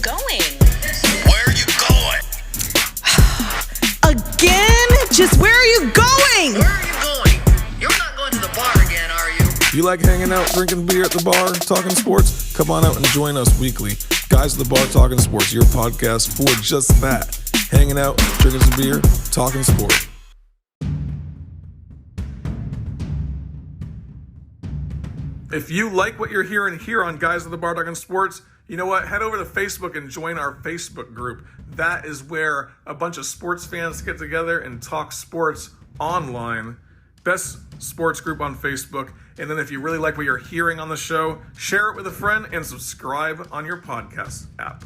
going? Where are you going? Again? Just where are you going? Where are you going? You're not going to the bar again, are you? You like hanging out, drinking beer at the bar, talking sports? Come on out and join us weekly. Guys at the Bar Talking Sports, your podcast for just that. Hanging out, drinking some beer, talking sports. If you like what you're hearing here on Guys at the Bar Talking Sports, you know what? Head over to Facebook and join our Facebook group. That is where a bunch of sports fans get together and talk sports online. Best sports group on Facebook. And then if you really like what you're hearing on the show, share it with a friend and subscribe on your podcast app.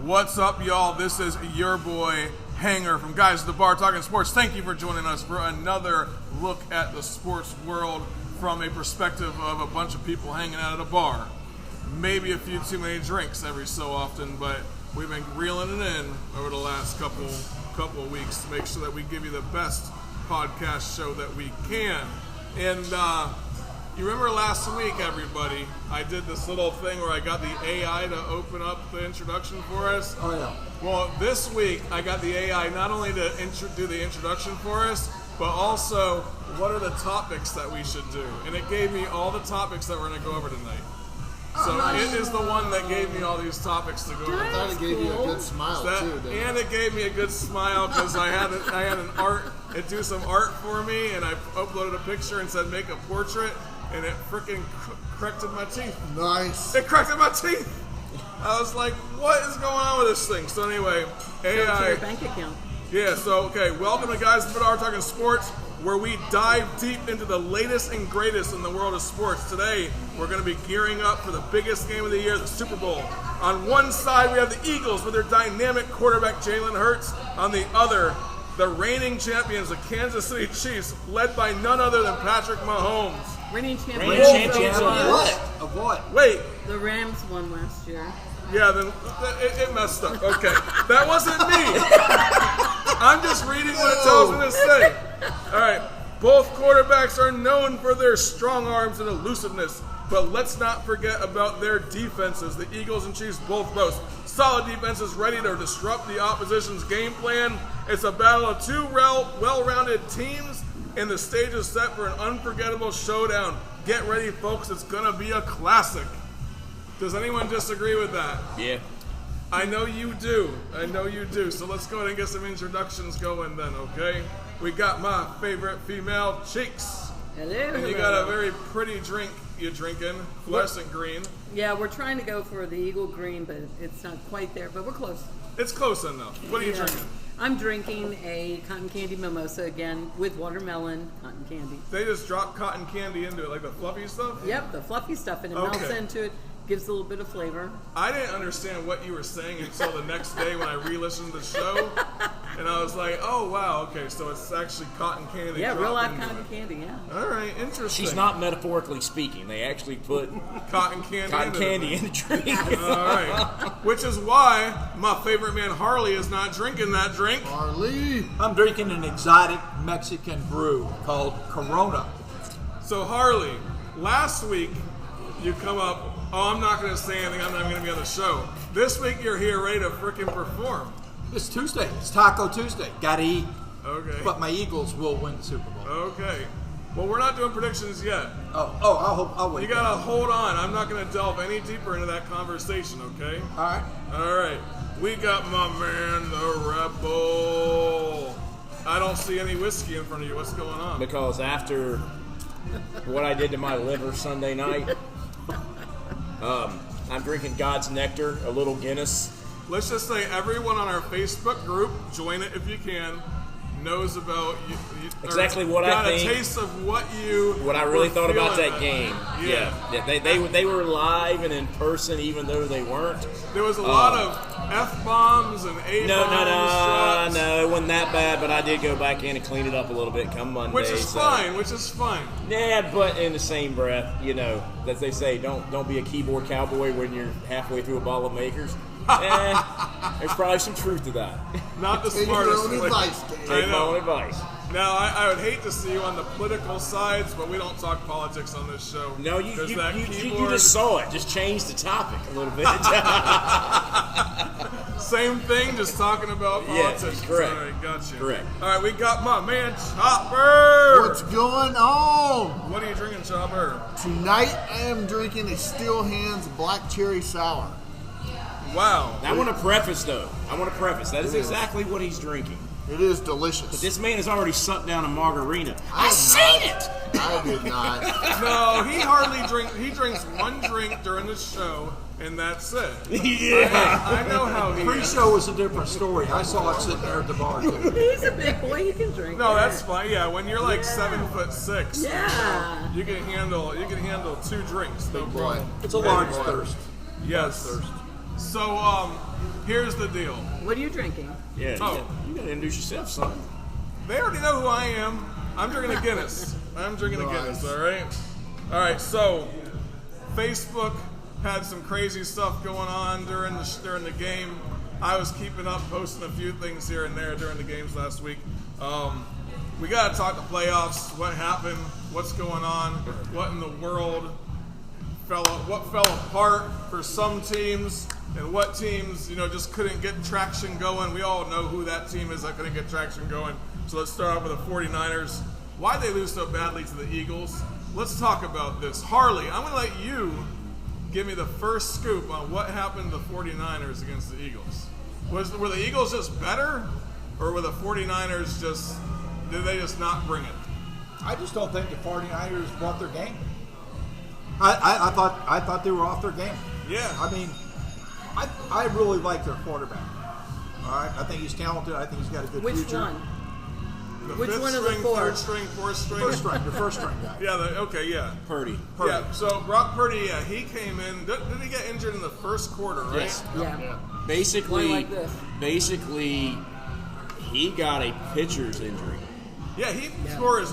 What's up, y'all? This is your boy Hanger from Guys at the Bar Talking Sports. Thank you for joining us for another look at the sports world from a perspective of a bunch of people hanging out at a bar. Maybe a few too many drinks every so often, but we've been reeling it in over the last couple of weeks to make sure that we give you the best podcast show that we can. And you remember last week, everybody, I did this little thing where I got the AI to open up the introduction for us. Oh, yeah. Well, this week, I got the AI not only to do the introduction for us, but also what are the topics that we should do. And it gave me all the topics that we're going to go over tonight. So it is the one that gave me all these topics to go over. I thought it gave you a good smile, too. And it gave me a good smile because I had an art, it do some art for me, and I uploaded a picture and said make a portrait, and it freaking corrected my teeth. Nice. It corrected my teeth. I was like, what is going on with this thing? So anyway, AI. Your bank account. Yeah, so, okay, welcome to Guys That Are Talking Sports, where we dive deep into the latest and greatest in the world of sports. Today, we're going to be gearing up for the biggest game of the year, the Super Bowl. On one side, we have the Eagles with their dynamic quarterback, Jalen Hurts. On the other, the reigning champions, the Kansas City Chiefs, led by none other than Patrick Mahomes. Reigning Champions of what? Wait. The Rams won last year. Yeah, then it messed up. Okay, that wasn't me. I'm just reading what it tells me to say. All right, both quarterbacks are known for their strong arms and elusiveness, but let's not forget about their defenses. The Eagles and Chiefs both boast solid defenses ready to disrupt the opposition's game plan. It's a battle of two well-rounded teams, and the stage is set for an unforgettable showdown. Get ready, folks. It's going to be a classic. Does anyone disagree with that? Yeah. I know you do. So let's go ahead and get some introductions going then, okay? We got my favorite female, Cheeks. Hello. And you got a very pretty drink you're drinking, fluorescent green. Yeah, we're trying to go for the Eagle Green, but it's not quite there, but we're close. It's close enough. What are you drinking? I'm drinking a cotton candy mimosa again with watermelon cotton candy. They just drop cotton candy into it, like the fluffy stuff? Yep, the fluffy stuff, and it melts into it. Gives a little bit of flavor. I didn't understand what you were saying until the next day when I re-listened to the show, and I was like, "Oh wow, okay, so it's actually cotton candy." Yeah, real life cotton candy. Yeah. All right, interesting. She's not metaphorically speaking. They actually put cotton candy in the drink. All right, which is why my favorite man Harley is not drinking that drink. Harley, I'm drinking an exotic Mexican brew called Corona. So Harley, last week you come up. Oh, I'm not going to say anything. I'm not going to be on the show. This week, you're here ready to freaking perform. It's Tuesday. It's Taco Tuesday. Gotta eat. Okay. But my Eagles will win the Super Bowl. Okay. Well, we're not doing predictions yet. I'll wait. You got to hold on. I'm not going to delve any deeper into that conversation, okay? All right. We got my man, the Rebel. I don't see any whiskey in front of you. What's going on? Because after what I did to my liver Sunday night, I'm drinking God's Nectar, a little Guinness. Let's just say everyone on our Facebook group, join it if you can, knows about you exactly what I think. Got a taste of what I really thought about that game. Yeah. They were live and in person, even though they weren't. There was a lot of F-bombs and A-bombs. No, it wasn't that bad, but I did go back in and clean it up a little bit come Monday. Which is fine. Yeah, but in the same breath, as they say, don't be a keyboard cowboy when you're halfway through a bottle of Makers. There's probably some truth to that. Not the smartest. Take your own advice, Dave. Take my own advice. Now, I would hate to see you on the political sides, but we don't talk politics on this show. No, you 'Cause that you keyboard- just saw it. Just change the topic a little bit. Same thing, just talking about Yes, politics. correct. All right, gotcha. Correct. All right, we got my man Chopper. What's going on? What are you drinking, Chopper? Tonight I am drinking a Steel Hands Black Cherry Sour. Wow. I want to preface, though. That is exactly what he's drinking. It is delicious. This man has already sucked down a margarita. I I've seen have it. I did not. No, he hardly drinks. He drinks one drink during the show, and that's it. Yeah. I know how he is. Pre-show was a different story. I saw it sitting there at the bar too. He's a big boy. He can drink. No, that. that's fine. Yeah, when you're like 7'6", Yeah. you can handle 2 drinks. No Boy. problem. It's a large thirst. Yes. So here's the deal. What are you drinking? Yeah, you Oh. got to introduce yourself, son. They already know who I am. I'm drinking a Guinness. I'm drinking a Guinness. All right. All right. So Facebook had some crazy stuff going on during the game. I was keeping up, posting a few things here and there during the games last week. We got to talk the playoffs. What happened? What's going on? What in the world what fell apart for some teams, and what teams, just couldn't get traction going. We all know who that team is that couldn't get traction going. So let's start off with the 49ers. Why'd they lose so badly to the Eagles? Let's talk about this. Harley, I'm going to let you give me the first scoop on what happened to the 49ers against the Eagles. Were the Eagles just better, or were the 49ers did they just not bring it? I just don't think the 49ers brought their game. I thought they were off their game. Yeah. I mean, I really like their quarterback. All right, I think he's talented. I think he's got a good Which future. one? The Which fifth one of the string, four? third string, fourth string? The first string guy. Yeah, yeah. Purdy. Yeah, so Brock Purdy, he came in. Did he get injured in the first quarter, right? Yes. Yeah. Basically, Like this. he got a pitcher's injury. Yeah, he tore his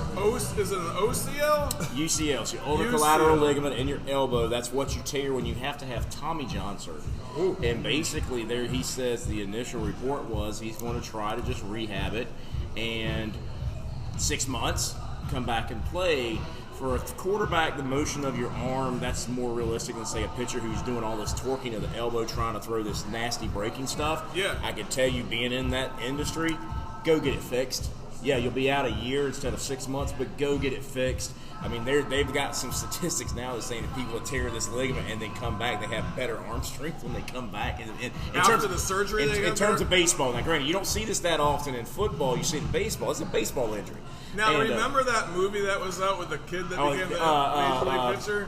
is it an OCL? UCL, so your ulnar UCL. collateral ligament in your elbow. That's what you tear when you have to have Tommy John surgery. And basically, there he says the initial report was he's going to try to just rehab it, and 6 months come back and play. For a quarterback, the motion of your arm, that's more realistic than, say, a pitcher who's doing all this torquing of the elbow, trying to throw this nasty breaking stuff. Yeah. I can tell you, being in that industry, go get it fixed. Yeah, you'll be out a year instead of 6 months, but go get it fixed. I mean, they've got some statistics now that saying that people that tear this ligament and then come back, they have better arm strength when they come back. After the surgery, they in get terms better? of baseball, now granted, you don't see this that often in football. You see it in baseball. It's a baseball injury. Now, And, remember that movie that was out with the kid that became the major league pitcher?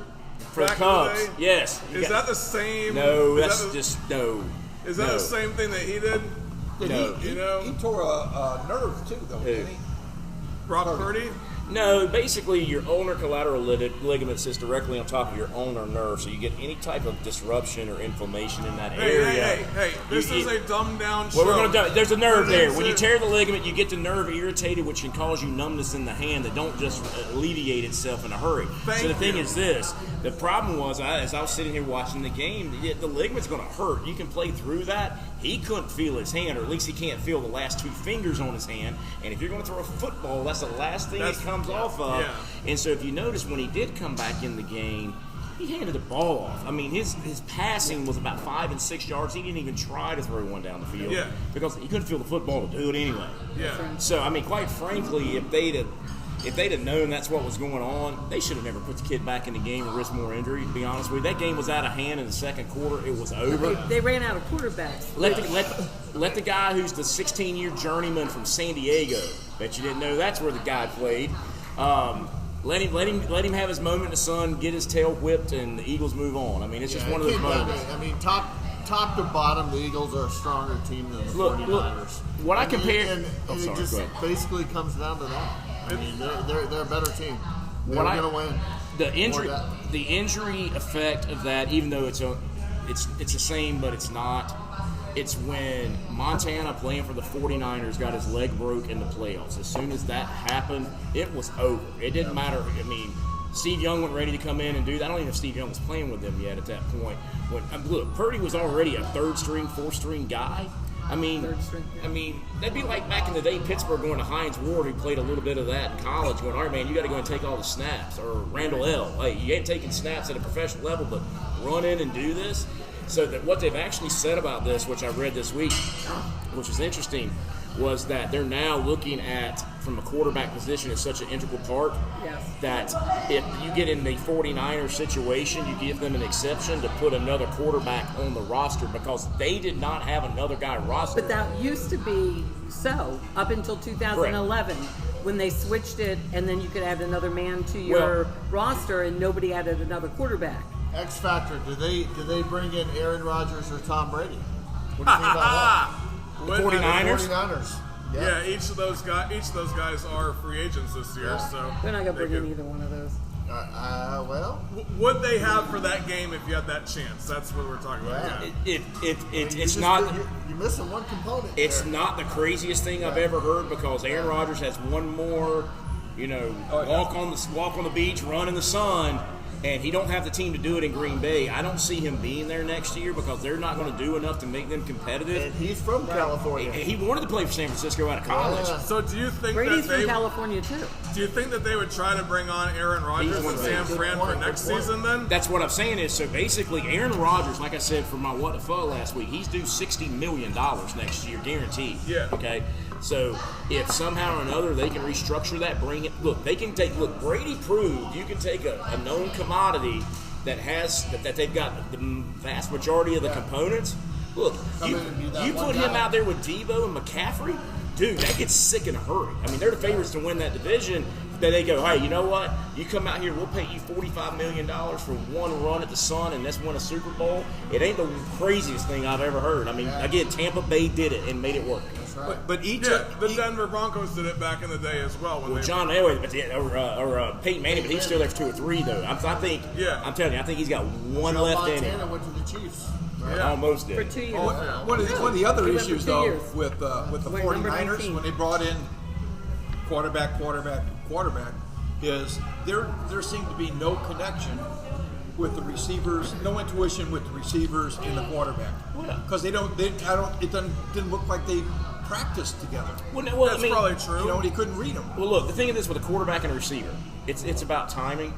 for the back in the Cubs? day? Yes. Is that the same? No, is that's that the- just no. Is that no. the same thing that he did? No. He tore a nerve too, though, didn't he? Brock Purdy? No, basically your ulnar collateral ligament sits directly on top of your ulnar nerve, so you get any type of disruption or inflammation in that area. Hey, this is a dumbed down show. Well, we're gonna do, there's a nerve there. This When you is- tear the ligament, you get the nerve irritated, which can cause you numbness in the hand that don't just alleviate itself in a hurry. So the thing is this: the problem was, as I was sitting here watching the game, the ligament's going to hurt. You can play through that. He couldn't feel his hand, or at least he can't feel the last 2 fingers on his hand. And if you're going to throw a football, that's the last thing it comes off of. yeah. And so if you notice, when he did come back in the game, he handed the ball off. I mean, his passing was about 5 and 6 yards. He didn't even try to throw one down the field because he couldn't feel the football to do it anyway. Yeah. So, I mean, quite frankly, if they'd have known that's what was going on, they should have never put the kid back in the game and risked more injury, to be honest with you. That game was out of hand in the second quarter. It was over. They ran out of quarterbacks. Let the guy who's the 16-year journeyman from San Diego, bet you didn't know that's where the guy played, let him have his moment in the sun, get his tail whipped, and the Eagles move on. I mean, it's just one of those moments. I mean, top to bottom, the Eagles are a stronger team than the 49ers. What I And compare- and Oh, it sorry, just go ahead. basically comes down to that. I mean, they're a better team. They're What I- going to win. The injury, More depth. the injury effect of that, even though it's the same, but it's not. It's when Montana, playing for the 49ers, got his leg broke in the playoffs. As soon as that happened, it was over. It didn't matter. I mean, Steve Young went ready to come in and do that. I don't even know if Steve Young was playing with them yet at that point. Look, Purdy was already a third-string, fourth-string guy. I mean, Third string, yeah. I mean, that'd be like back in the day, Pittsburgh going to Hines Ward, who played a little bit of that in college, going, all right, man, you got to go and take all the snaps. Or Randall L. Hey, you ain't taking snaps at a professional level, but run in and do this. So that what they've actually said about this, which I read this week, which is interesting, was that they're now looking at, from a quarterback position, as such an integral part, Yes. that if you get in the 49ers situation, you give them an exception to put another quarterback on the roster because they did not have another guy rostered. But that used to be so up until 2011 when they switched it, and then you could add another man to your roster, and nobody added another quarterback. X Factor. Do they bring in Aaron Rodgers or Tom Brady? What do you think about The When- 49ers? that? 49ers. Yeah, each of those guys are free agents this year, so They're not going to they bring in could- either one of those. Well, Would they have for that game if you had that chance? That's what we're talking about. Yeah. Yeah. It's not. You're missing one component. It's there. not the craziest thing I've ever heard because Aaron Rodgers has one more, walk on the beach, run in the sun, and he don't have the team to do it in Green Bay. I don't see him being there next year because they're not going to do enough to make them competitive. And he's from California. He wanted to play for San Francisco out of college. Yeah. So do you think Brady's that from California too. do you think that they would try to bring on Aaron Rodgers He's and one Sam thing. Fran Good for point, next good point. season then? That's what I'm saying is, so basically Aaron Rodgers, like I said for my What the Fuck last week, he's due $60 million next year, guaranteed. Yeah. Okay? So if somehow or another they can restructure that, bring it, Brady proved you can take a known commodity that has, that they've got the vast majority of the components. Look, Come you in and be that one put him guy. out there with Debo and McCaffrey, dude, that gets sick in a hurry. I mean, they're the favorites to win that division. Then they go, hey, you know what? You come out here, we'll pay you $45 million for one run at the Sun, and let's win a Super Bowl. It ain't the craziest thing I've ever heard. I mean, again, Tampa Bay did it and made it work. But each Yeah, the Denver Broncos did it back in the day as well. When Well, they, John Elway, or Peyton Manning, but he's still there for 2 or 3 though. I'm telling you, I think he's got one Joe left in him. Montana went to the Chiefs. Yeah. Almost For did. 2 years. one of the other He went for issues 2 though years. with the Went number 49ers 19. when they brought in quarterback is there seemed to be no connection with the receivers, no intuition with the receivers and the quarterback because it didn't look like they practiced together. Well, that's probably true. You know, and he couldn't read them. Well, look, the thing of this with a quarterback and a receiver, it's about timing,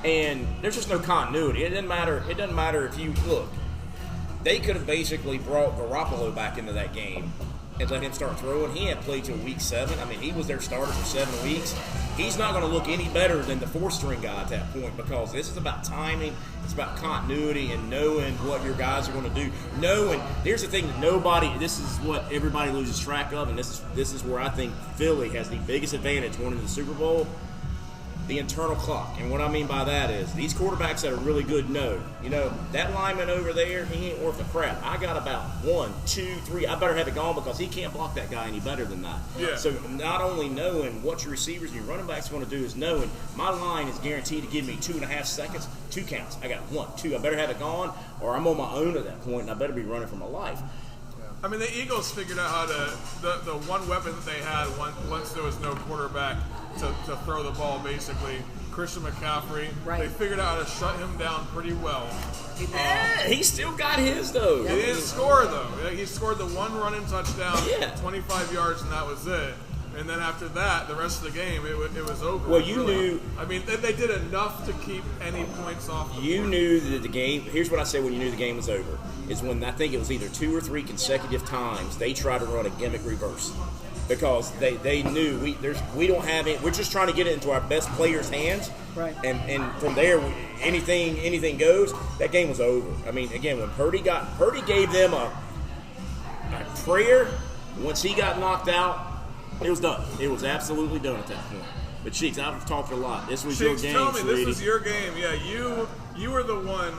and there's just no continuity. It doesn't matter if you look. They could have basically brought Garoppolo back into that game and let him start throwing. He hadn't played till week 7. I mean, he was their starter for 7 weeks. He's not going to look any better than the 4th-string guy at that point because this is about timing. It's about continuity and knowing what your guys are going to do. Here's the thing that this is what everybody loses track of, and this is where I think Philly has the biggest advantage going into the Super Bowl. The internal clock. And what I mean by that is these quarterbacks that are really good know, that lineman over there, he ain't worth a crap. I got about 1, 2, 3. I better have it gone because he can't block that guy any better than that. Yeah. So not only knowing what your receivers and your running backs are going to do is knowing my line is guaranteed to give me 2.5 seconds, 2 counts. I got 1, 2. I better have it gone or I'm on my own at that point and I better be running for my life. I mean, the Eagles figured out how to the one weapon that they had once there was no quarterback to throw the ball, basically Christian McCaffrey. Right. They figured out how to shut him down pretty well. Yeah, he still got his though. He didn't score though. He scored the one running touchdown, Yeah. 25 yards, and that was it. And then after that, the rest of the game, it was over. Well, you knew- I mean, they did enough to keep any points off. The You board. knew that the game. Here's what I said when you knew the game was over: is when I think it was either 2 or 3 consecutive times they tried to run a gimmick reverse because they knew we don't have it. We're just trying to get it into our best players' hands, Right. And from there anything goes. That game was over. I mean, again, when Purdy gave them a prayer. Once he got knocked out, it was done. It was absolutely done at that point. But Cheeks, I've talked a lot. This was your Cheeks, game, tell me, sweetie. this was your game. Yeah, you were the one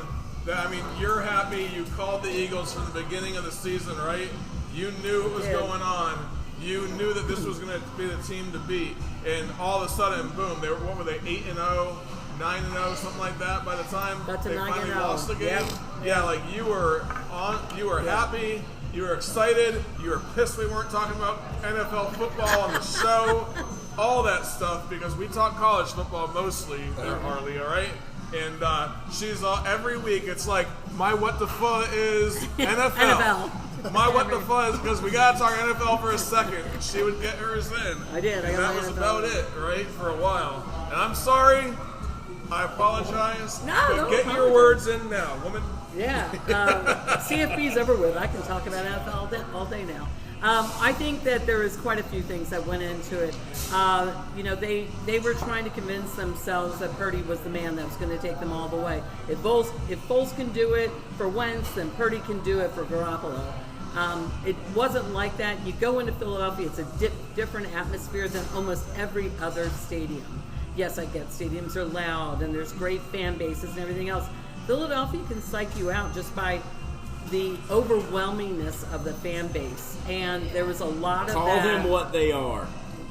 that, I mean, you're happy. You called the Eagles from the beginning of the season, right? You knew what was Yeah. going on. You knew that this was going to be the team to beat. And all of a sudden, boom, what were they, 8-0, 9-0, something like that by the time That's a they 9-0. finally lost the game? Yep. Yeah, like you were happy. You were excited. You were pissed we weren't talking about NFL football on the show. All that stuff because we talk college football mostly there, Harley, all right? And she's every week it's like, my what the fuck is NFL. NFL. My what the fuzz, because we got to talk NFL for a second. She would get hers in. I did. And that was about it, right, for a while. And I'm sorry. I apologize. No, but don't get your apologize. words in now, woman. Yeah, CFB's over with. I can talk about NFL all day now. I think that there is quite a few things that went into it. They were trying to convince themselves that Purdy was the man that was going to take them all the way. If Foles can do it for Wentz, then Purdy can do it for Garoppolo. It wasn't like that. You go into Philadelphia, it's a different atmosphere than almost every other stadium. Yes, I get stadiums are loud and there's great fan bases and everything else. Philadelphia can psych you out just by the overwhelmingness of the fan base, and there was a lot of Call that. them what they are.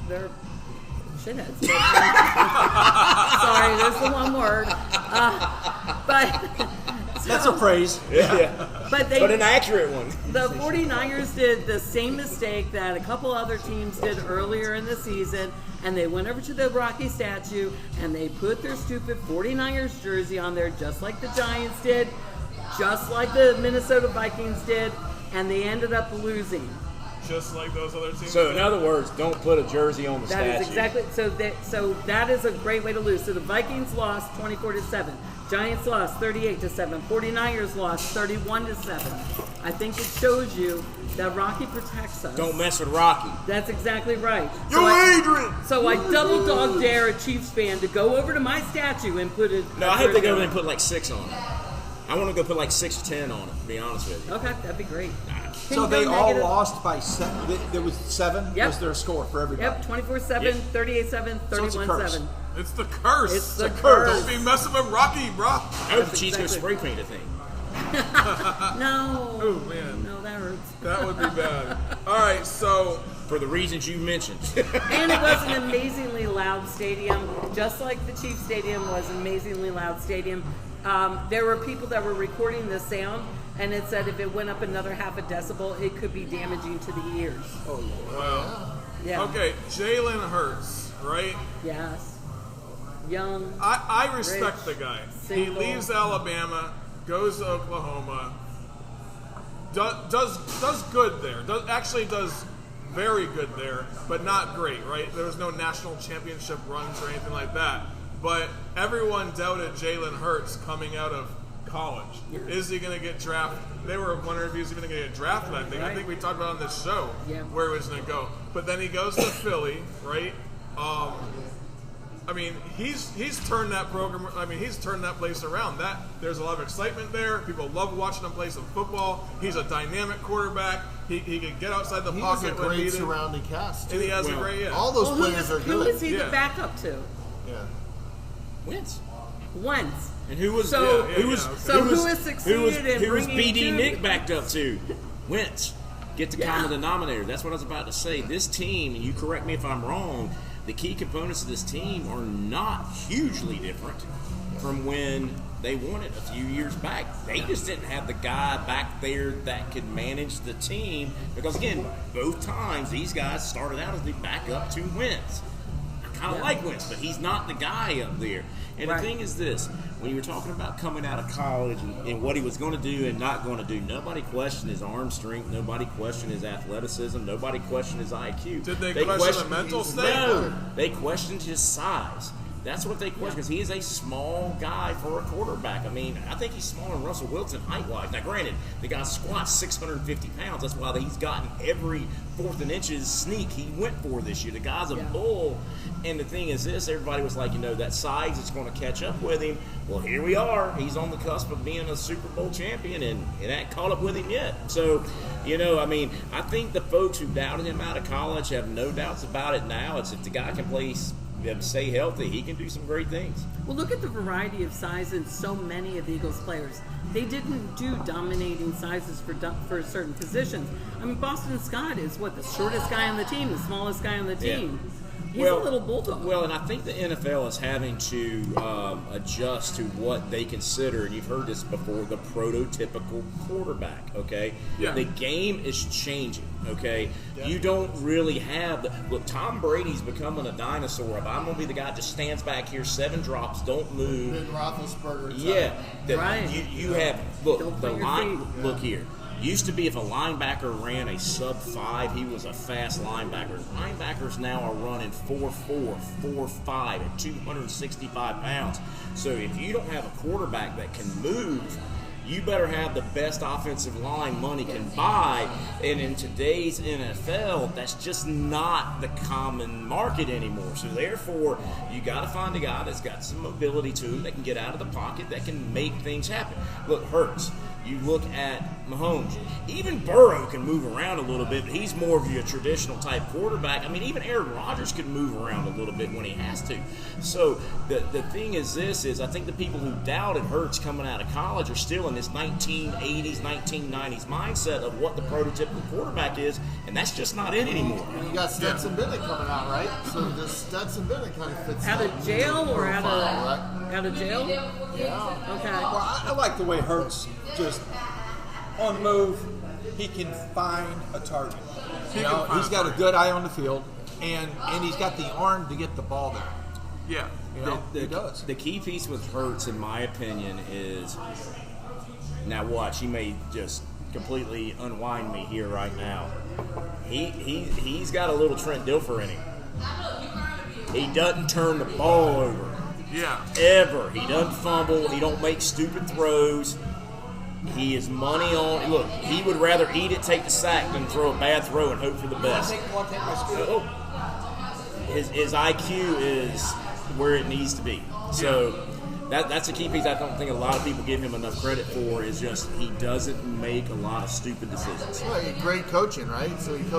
They're shitheads. Sorry, there's the one word. That's a phrase. But an accurate one. The 49ers did the same mistake that a couple other teams did earlier in the season, and they went over to the Rocky statue and they put their stupid 49ers jersey on there just like the Giants did, just like the Minnesota Vikings did, and they ended up losing. Just like those other teams. So in other words, don't put a jersey on the That statue. is exactly so. That is a great way to lose. So the Vikings lost 24-7. Giants lost 38-7. 49ers lost 31-7. I think it shows you that Rocky protects us. Don't mess with Rocky. That's exactly right. Adrian! So I double dog dare a Chiefs fan to go over to my statue and put it. No, I hope they go over there and put like 6 on it. I want to go put like 6 or 10 on it, to be honest with you. Okay, that'd be great. So they all lost by 7. There was 7 Yep. was their score for everybody. Yep, 24-7, Yep. 38-7, So it's a curse. 31-7. It's the curse. It's the curse. curse. Don't be messing with Rocky, bro. I hope the Chiefs exactly- go spray paint a thing. No. Oh, man. No, that hurts. That would be bad. All right, so For the reasons you mentioned. And it was an amazingly loud stadium, just like the Chiefs Stadium was an amazingly loud stadium. There were people that were recording the sound, and it said if it went up another half a decibel, it could be damaging to the ears. wow. Yeah. Okay, Jalen Hurts, right? Yes. Young. I respect Rich, the guy. single. He leaves Alabama, goes to Oklahoma, does good there. Does very good there, but not great, right? There was no national championship runs or anything like that. But everyone doubted Jalen Hurts coming out of college. Yeah. Is he going to get drafted? They were wondering if he was even going to get drafted, I think. I think we talked about it on this show where he was going to go. But then he goes to Philly, right? I mean, he's turned that program. I mean, he's turned that place around. There's a lot of excitement there. People love watching him play some football. He's a dynamic quarterback. He can get outside the He pocket has a when great needed. surrounding cast. And he has a Well, great All those Well, players are who good. is he Yeah. the backup to? Yeah. Wins. Wentz. And who was So- Yeah, who was okay. So who has succeeded in who was bringing BD two- Nick backed up to? Wentz. Get the Yeah. common denominator. That's what I was about to say. This team, and you correct me if I'm wrong, the key components of this team are not hugely different from when they won it a few years back. They just didn't have the guy back there that could manage the team because, again, both times these guys started out as the backup to Wentz. I kind of like Wentz, but he's not the guy up there. And Right. the thing is this, when you were talking about coming out of college and what he was going to do and not going to do, nobody questioned his arm strength, nobody questioned his athleticism, nobody questioned his IQ. Did they question questioned- the mental state? No, they questioned his size. That's what they question because he is a small guy for a quarterback. I mean, I think he's smaller than Russell Wilson height-wise. Now, granted, the guy squats 650 pounds. That's why he's gotten every fourth and inches sneak he went for this year. The guy's a bull. And the thing is this, everybody was like, that size is going to catch up with him. Well, here we are. He's on the cusp of being a Super Bowl champion, and it ain't caught up with him yet. So, I mean, I think the folks who doubted him out of college have no doubts about it now. It's if the guy can play stay healthy, he can do some great things. Well, look at the variety of size in so many of the Eagles players. They didn't do dominating sizes for certain positions. I mean, Boston Scott is the shortest guy on the team, the smallest guy on the team. He's a little bulldog. Well, and I think the NFL is having to adjust to what they consider, and you've heard this before, the prototypical quarterback, okay? Yeah. The game is changing, okay? You don't really have look, Tom Brady's becoming a dinosaur. If I'm going to be the guy that just stands back here, 7 drops, don't move. Ben Roethlisberger. Yeah. Right. You have, look, Don't the put your line, feet. look here. Used to be if a linebacker ran a sub-5, he was a fast linebacker. Linebackers now are running 4.4, 4.5 at 265 pounds. So if you don't have a quarterback that can move, you better have the best offensive line money can buy. And in today's NFL, that's just not the common market anymore. So therefore, you got to find a guy that's got some mobility to him, that can get out of the pocket, that can make things happen. Look, Hurts. You look at Mahomes. Even Burrow can move around a little bit, but he's more of your traditional type quarterback. I mean, even Aaron Rodgers can move around a little bit when he has to. So the thing is I think the people who doubted Hurts coming out of college are still in this 1980s, 1990s mindset of what the prototypical quarterback is, and that's just not it anymore. And you got Stetson Bennett coming out, right? So this Stetson Bennett kind of fits Out that of jail or out profile, of jail? Yeah. Okay. Well, I like the way Hurts just on the move. He can find a target. You know, he's got a good eye on the field, and he's got the arm to get the ball there. Yeah. You know, he does. The key piece with Hurts, in my opinion, is now watch. He may just completely unwind me here right now. He's got a little Trent Dilfer in him. He doesn't turn the ball over. Yeah. Ever. He doesn't fumble. He don't make stupid throws. He is money on. Look, he would rather eat it, take the sack, than throw a bad throw and hope for the best. His IQ is where it needs to be. So that's a key piece I don't think a lot of people give him enough credit for, is just he doesn't make a lot of stupid decisions. Well, great coaching, right? So he's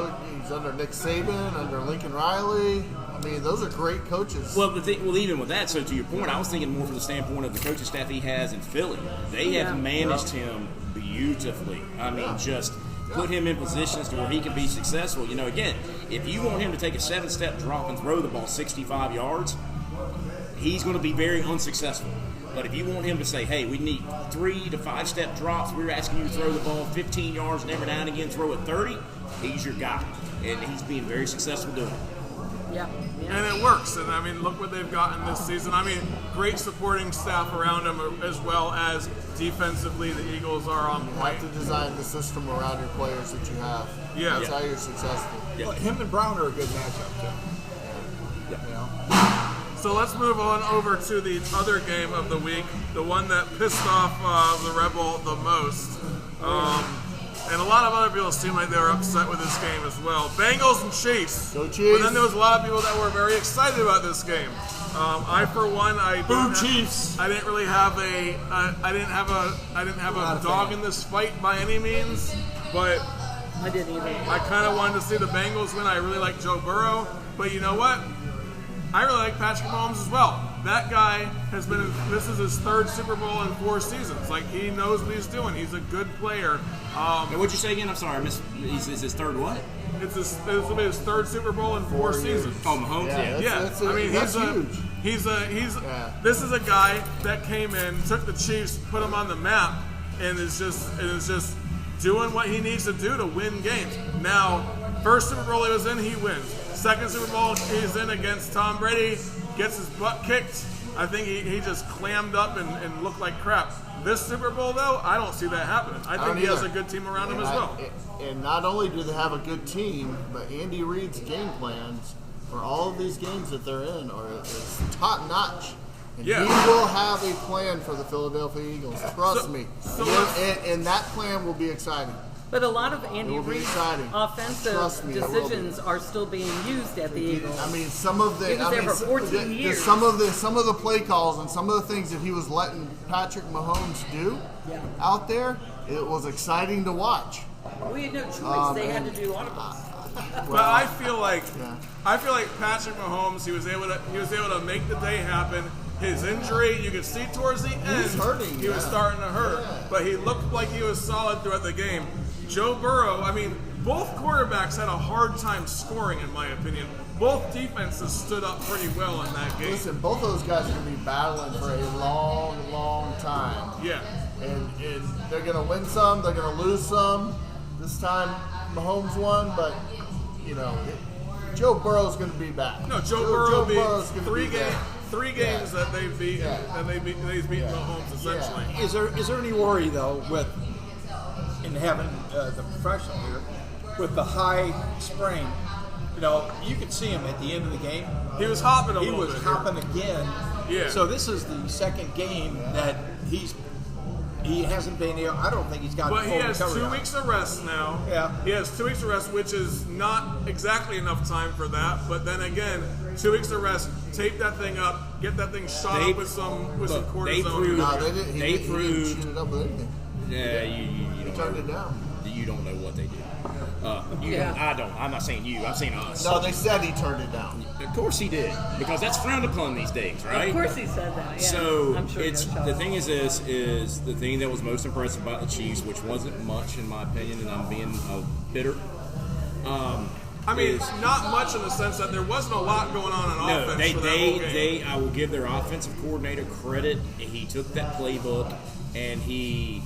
under Nick Saban, under Lincoln Riley. I mean, those are great coaches. Well, even with that, so to your point, I was thinking more from the standpoint of the coaching staff he has in Philly. They have managed him beautifully. I mean, just put him in positions to where he can be successful. You know, again, if you want him to take a 7-step drop and throw the ball 65 yards, he's going to be very unsuccessful. But if you want him to say, hey, we need 3 to 5 step drops, we're asking you to throw the ball 15 yards and every now and again throw it 30, he's your guy. And he's being very successful doing it. Yeah. And it works. And, I mean, look what they've gotten this season. I mean, great supporting staff around him, as well as defensively the Eagles are on You point. have to design the system around your players that you have. Yeah. That's how you're successful. Yeah. But him and Brown are a good matchup, too. Yeah. You know? So let's move on over to the other game of the week, the one that pissed off the Rebel the most. And a lot of other people seem like they were upset with this game as well. Bengals and Chiefs. Go Chiefs. But then there was a lot of people that were very excited about this game. I, for one, Chiefs. I didn't really have I didn't have a dog in this fight by any means, but I didn't either. I kind of wanted to see the Bengals win. I really like Joe Burrow, but you know what? I really like Patrick Mahomes as well. That guy has been. This is his 3rd Super Bowl in 4 seasons. Like, he knows what he's doing. He's a good player. And what'd you say again? I'm sorry, I missed. Is his 3rd what? This will be his 3rd Super Bowl in 4 seasons. Oh, Mahomes. Yeah, I mean, that's huge. This is a guy that came in, took the Chiefs, put them on the map, and is just doing what he needs to do to win games. Now, 1st Super Bowl he was in, he wins. 2nd Super Bowl he's in against Tom Brady, gets his butt kicked. I think he just clammed up and looked like crap. This Super Bowl, though, I don't see that happening. I think he has a good team around him as well. And not only do they have a good team, but Andy Reid's game plans for all of these games that they're in is top notch. And Yeah. he will have a plan for the Philadelphia Eagles. Trust me. so And that plan will be exciting. But a lot of Andy It will be Reid's exciting. offensive Trust me, it will be. decisions are still being used at the Eagles. I mean, some of the He was there for 14 years. some of the play calls and some of the things that he was letting Patrick Mahomes do out there, it was exciting to watch. We had no choice. They had to do all of us. But I feel like Yeah. Patrick Mahomes, he was able to make the day happen. His injury, you could see towards the end, hurting, he was yeah. starting to hurt, Yeah. but he looked like he was solid throughout the game. Joe Burrow, I mean, both quarterbacks had a hard time scoring, in my opinion. Both defenses stood up pretty well in that game. Listen, both those guys are going to be battling for a long, long time. Yeah. And they're going to win some, they're going to lose some. This time, Mahomes won, but, you know, Joe Burrow's going to be back. No, Joe Burrow Burrow's beat gonna be there. three games that they've beaten, Yeah. and they've beaten Mahomes essentially. Is there any worry though with and having the professional here with the high sprain, you could see him at the end of the game. He was hopping a He little was bit. hopping again. Yeah. So this is the second game that he hasn't been able. I don't think he's got. But he full has recovery 2 on it. weeks of rest now. Yeah. He has 2 weeks of rest, which is not exactly enough time for that. But then again, 2 weeks of rest, tape that thing up, get that thing shot up with some cortisone. No, they didn't. They He didn't proved- shoot it up with anything. Yeah, you He turned it down. You don't know what they did. Yeah. I don't. I'm not saying you. I'm saying us. No, they said he turned it down. Of course he did, because that's frowned upon these days, right? Of course he said that. Yeah. So I'm sure it's no the thing is the thing that was most impressive about the Chiefs, which wasn't much in my opinion, and I'm being bitter. I mean, not much in the sense that there wasn't a lot going on in No, offense for that whole game. I will give their offensive coordinator credit. He took that playbook and he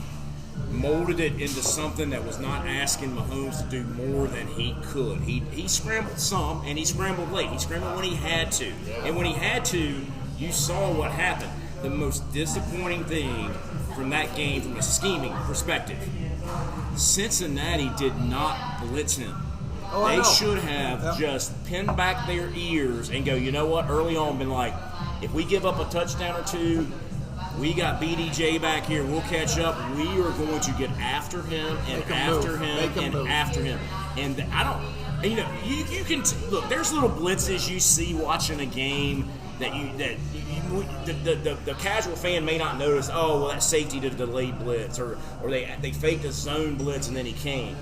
molded it into something that was not asking Mahomes to do more than he could. He scrambled some, and he scrambled late. He scrambled when he had to. And when he had to, you saw what happened. The most disappointing thing from that game, from a scheming perspective, Cincinnati did not blitz him. They should have just pinned back their ears and go, you know what, early on been like, if we give up a touchdown or two, we got BDJ back here, we'll catch up. We are going to get after him and after him and after him. And I don't, and you can look, there's little blitzes you see watching a game that the casual fan may not notice. Oh, well, that safety did a delayed blitz, or they faked a zone blitz and then he came.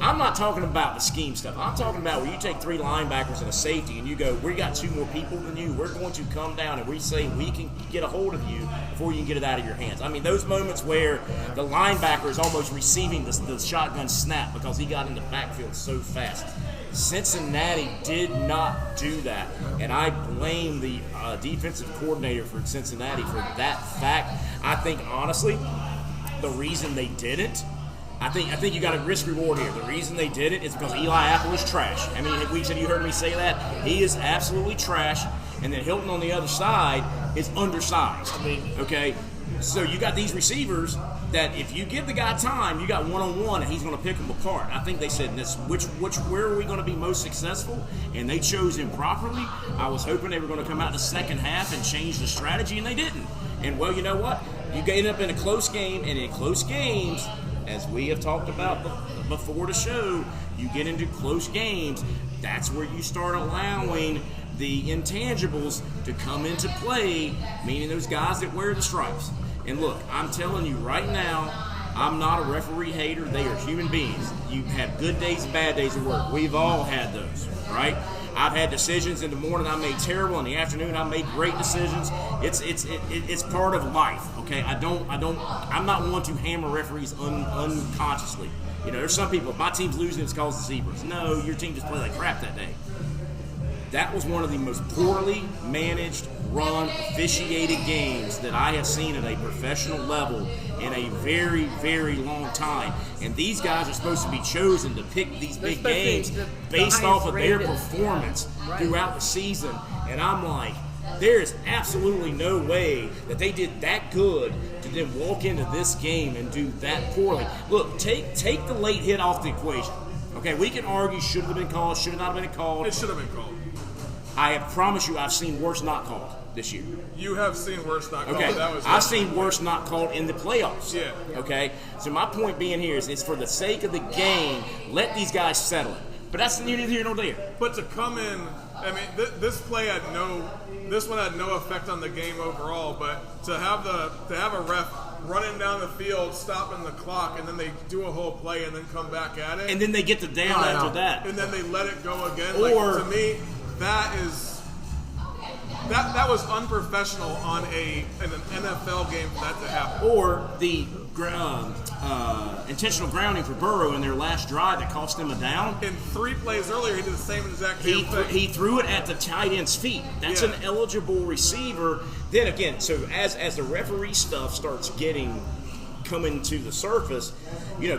I'm not talking about the scheme stuff. I'm talking about where you take 3 linebackers and a safety and you go, we got 2 more people than you. We're going to come down and we say we can get a hold of you before you can get it out of your hands. I mean, those moments where the linebacker is almost receiving the shotgun snap because he got in the backfield so fast. Cincinnati did not do that, and I blame the defensive coordinator for Cincinnati for that fact. I think, honestly, the reason they didn't, I think you got a risk reward here. The reason they did it is because Eli Apple is trash. I mean, weeks ago you heard me say that. He is absolutely trash. And then Hilton on the other side is undersized. Okay, so you got these receivers that if you give the guy time, you got one-on-one, and he's going to pick them apart. I think they said this: where are we going to be most successful? And they chose him properly. I was hoping they were going to come out in the second half and change the strategy, and they didn't. And well, you know what? You end up in a close game, and in close games, as we have talked about before the show, you get into close games, that's where you start allowing the intangibles to come into play, meaning those guys that wear the stripes. And look, I'm telling you right now, I'm not a referee hater. They are human beings. You have good days and bad days at work. We've all had those, right? I've had decisions in the morning I made terrible, in the afternoon I made great decisions. It's part of life, okay? I'm not one to hammer referees unconsciously. There's some people, if my team's losing, it's because of the Zebras. No, your team just played like crap that day. That was one of the most poorly managed, run, officiated games that I have seen at a professional level in a very, very long time. And these guys are supposed to be chosen to pick these big games based off of their performance throughout the season. And I'm like, there is absolutely no way that they did that good to then walk into this game and do that poorly. Look, take the late hit off the equation. Okay, we can argue should have been called, should have not been called. It should have been called. I promise you I've seen worse not called this year. You have seen worse not called. Okay, That was I've seen worse not called in the playoffs. Yeah. Okay, so my point being here is it's for the sake of the game, let these guys settle it. But that's neither here nor there. But to come in, I mean, this one had no effect on the game overall. But to have a ref running down the field, stopping the clock, and then they do a whole play and then come back at it, And then they get the down after that. and then they let it go again. Or- to me, that was unprofessional on an NFL game for that to happen. Or the intentional grounding for Burrow in their last drive that cost them a down. In 3 plays earlier, he did the same exact thing. He threw it at the tight end's feet. That's an eligible receiver. Then again, so as the referee stuff starts coming to the surface,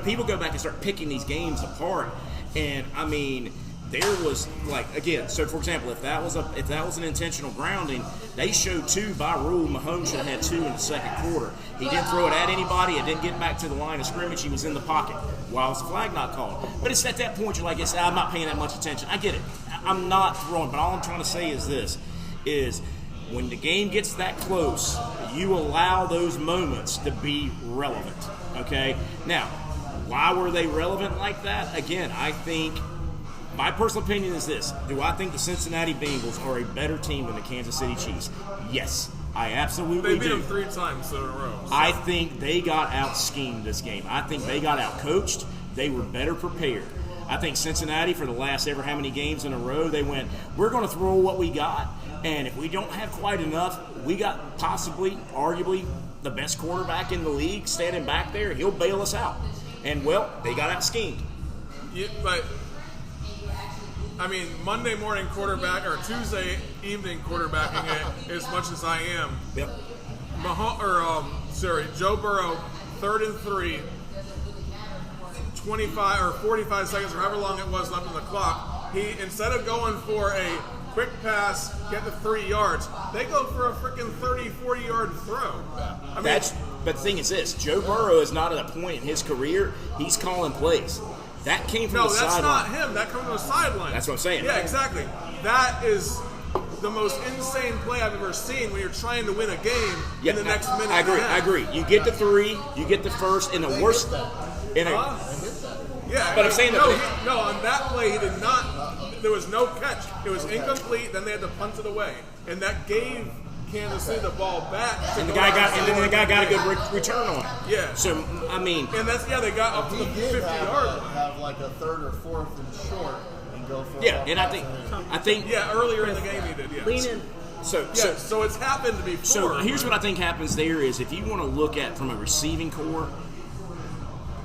people go back and start picking these games apart. And I mean, there was so for example, if that was an intentional grounding, they showed 2 by rule. Mahomes should have had 2 in the second quarter. He didn't throw it at anybody. It didn't get back to the line of scrimmage. He was in the pocket. Why was the flag not called? But it's at that point you're like, I'm not paying that much attention. I get it. I'm not throwing, but all I'm trying to say is this: is when the game gets that close, you allow those moments to be relevant. Okay? Now, why were they relevant like that? Again, I think my personal opinion is this. Do I think the Cincinnati Bengals are a better team than the Kansas City Chiefs? Yes, I absolutely do. They beat them 3 times in a row. So. I think they got out-schemed this game. I think they got out-coached. They were better prepared. I think Cincinnati, for the last ever how many games in a row, they went, we're going to throw what we got, and if we don't have quite enough, we got possibly, arguably, the best quarterback in the league standing back there. He'll bail us out. And, well, they got out-schemed. Yeah, but, I mean, Monday morning quarterback or Tuesday evening quarterbacking it as much as I am. Yep. Joe Burrow, 3rd and 3, 25 or 45 seconds or however long it was left on the clock. He, instead of going for a quick pass, get the 3 yards, they go for a freaking 30, 40-yard throw. I mean, But the thing is this, Joe Burrow is not at a point in his career, he's calling plays. That came from the sideline. No, that's not him. That comes from the sideline. That's what I'm saying. Yeah, exactly. That is the most insane play I've ever seen when you're trying to win a game in the next minute. I agree. You get the 3, you get the first, in the worst. Yeah, but I'm saying no, on that play he did not. There was no catch. It was incomplete. Then they had to punt it away, and that gave Kansas City the ball back. And the guy got a good return on it. Yeah. So I mean, and they got up to the 50-yard line. Have like a 3rd or 4th and short and go for. Yeah, and I think earlier in the game he did. Yeah. Lean in. So it's happened before. So here's what I think happens there is if you want to look at from a receiving core,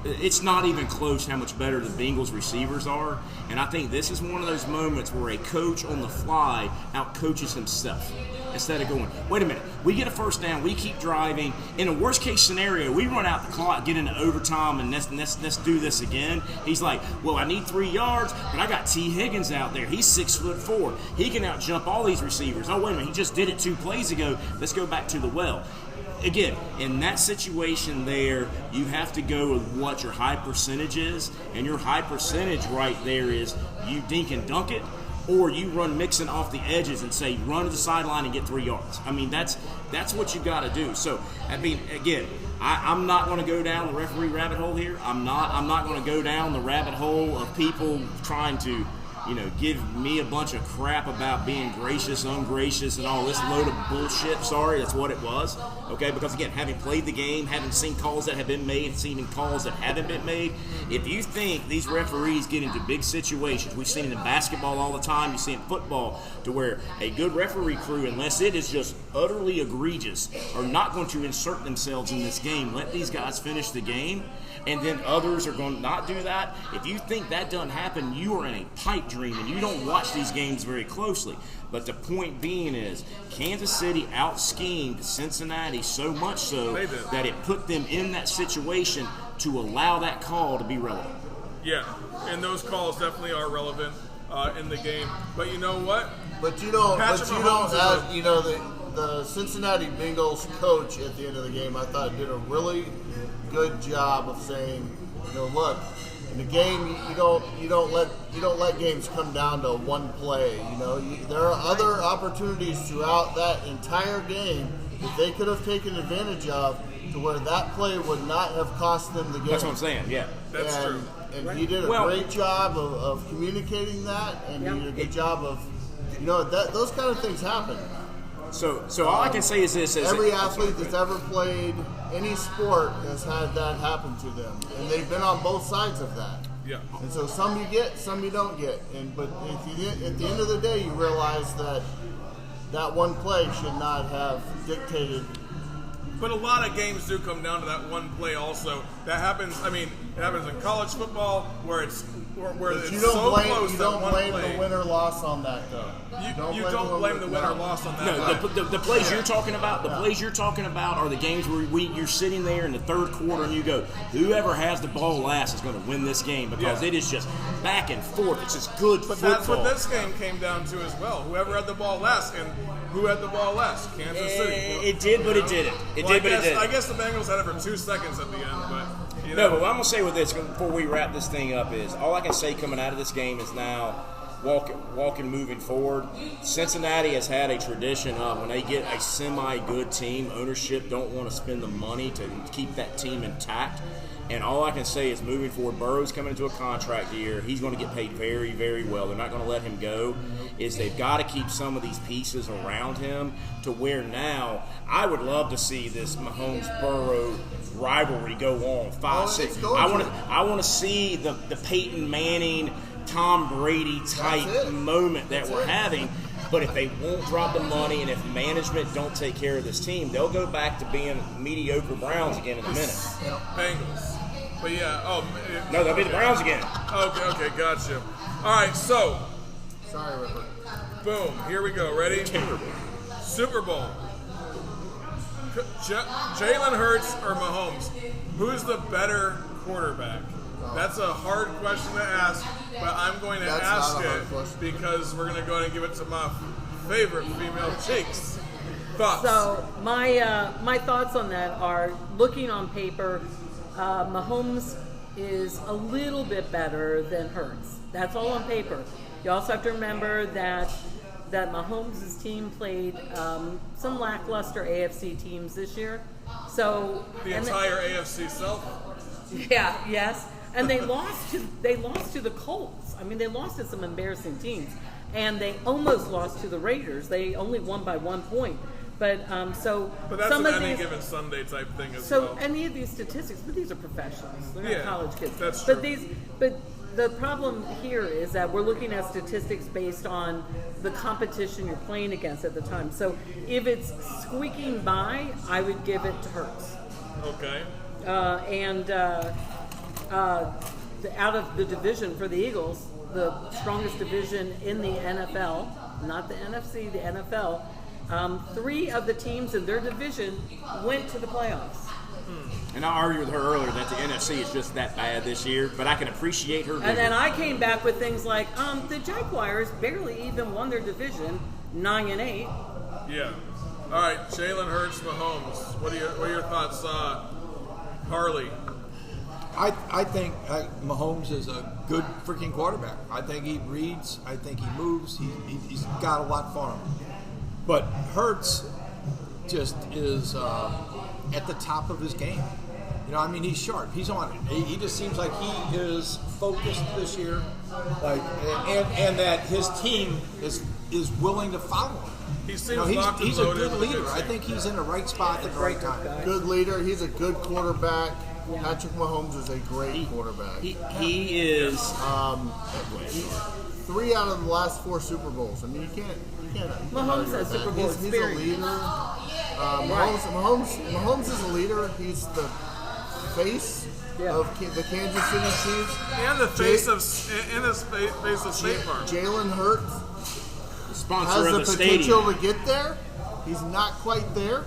it's not even close how much better the Bengals receivers are. And I think this is one of those moments where a coach on the fly out-coaches himself. Instead of going, wait a minute, we get a first down, we keep driving. In a worst-case scenario, we run out the clock, get into overtime, and let's do this again. He's like, well, I need 3 yards, but I got T. Higgins out there. He's 6'4". He can out-jump all these receivers. Oh, wait a minute, he just did it 2 plays ago. Let's go back to the well. Again, in that situation there, you have to go with what your high percentage is, and your high percentage right there is you dink and dunk it, or you run Mixon off the edges and say run to the sideline and get 3 yards. I mean, that's what you got to do. So, I mean, again, I'm not going to go down the referee rabbit hole here. I'm not going to go down the rabbit hole of people trying to, give me a bunch of crap about being gracious, ungracious, and all this load of bullshit. Sorry, that's what it was. Okay, because again, having played the game, having seen calls that have been made, seen calls that haven't been made, if you think these referees get into big situations, we've seen it in basketball all the time, you see it in football, to where a good referee crew, unless it is just utterly egregious, are not going to insert themselves in this game. Let these guys finish the game. And then others are going to not do that. If you think that doesn't happen, you are in a pipe dream and you don't watch these games very closely. But the point being is, Kansas City out-schemed Cincinnati so much so that it put them in that situation to allow that call to be relevant. Yeah, and those calls definitely are relevant in the game. But you know what? But you don't have, the Cincinnati Bengals coach at the end of the game, I thought did a really good job of saying, look, in the game you don't let games come down to one play. There are other opportunities throughout that entire game that they could have taken advantage of to where that play would not have cost them the game. That's what I'm saying. Yeah, that's true. And he did a great job of communicating that, and he did a good job of, those kind of things happen. So all I can say is this: every athlete that's ever played any sport has had that happen to them, and they've been on both sides of that. Yeah. And so some you get, some you don't get. But at the end of the day, you realize that one play should not have dictated But a lot of games do come down to that one play also. That happens, I mean, it happens in college football where it's You so don't blame, close you that don't one blame play. the win or loss on that, though. You don't blame the win or loss on that. No, the plays you're talking about, plays you're talking about are the games where you're sitting there in the third quarter and you go, whoever has the ball last is going to win this game because it is just back and forth. It's just good football. That's what this game came down to as well. Whoever had the ball last, and who had the ball last? Kansas City. It did, but it didn't. I guess the Bengals had it for 2 seconds at the end, but you know. No, but what I'm gonna say with this before we wrap this thing up is all I can say coming out of this game is now walking moving forward. Cincinnati has had a tradition of when they get a semi-good team, ownership don't want to spend the money to keep that team intact. And all I can say is moving forward, Burrow's coming into a contract year. He's going to get paid very, very well. They're not going to let him go. They've got to keep some of these pieces around him to where now I would love to see this Mahomes-Burrow rivalry go on 5-6. I want to see the Peyton Manning, Tom Brady type moment that we're having. But if they won't drop the money and if management don't take care of this team, they'll go back to being mediocre Browns again in a minute. Bengals. But yeah, no, they'll be the Browns again. Okay, gotcha. All right, so. Sorry, Ripper. Boom, here we go. Ready? Terrible. Super Bowl. Jalen Hurts or Mahomes? Who's the better quarterback? That's a hard question to ask, but I'm going to ask it because we're going to go ahead and give it to my favorite female cheeks. Thoughts? So my thoughts on that are, looking on paper, Mahomes is a little bit better than Hurts. That's all on paper. You also have to remember that Mahomes' team played some lackluster AFC teams this year. So the entire AFC South? Yeah, yes. And they lost to the Colts. I mean, they lost to some embarrassing teams, and they almost lost to the Raiders. They only won by 1 point. But that's some an any given Sunday type thing as well. So any of these statistics, but these are professionals. They're not college kids. That's true. But the problem here is that we're looking at statistics based on the competition you're playing against at the time. So if it's squeaking by, I would give it to Hurts. Okay. Out of the division for the Eagles, the strongest division in the NFL, not the NFC, the NFL, 3 of the teams in their division went to the playoffs. And I argued with her earlier that the NFC is just that bad this year, but I can appreciate her. And then I came back with things like, the Jaguars barely even won their division, 9-8. Yeah. All right, Jalen Hurts, Mahomes. What are your thoughts, Harley? I think Mahomes is a good freaking quarterback. I think he reads. I think he moves. He's got a lot for him. But Hurts just is at the top of his game. You know, I mean, he's sharp. He's on it. He just seems like he is focused this year, and that his team is willing to follow him. He seems locked and he's a loaded good leader. I think he's in the right spot at the right time. Good leader. He's a good quarterback. Yeah. Patrick Mahomes is a great quarterback. He is. 3 out of the last 4 Super Bowls. I mean, you can't. Mahomes has Super Bowl He's a experience. leader. Mahomes is a leader. He's the face of the Kansas City Chiefs and the face of State Farm. Jalen Hurts Sponsor has of the the potential stadium. to get there. He's not quite there.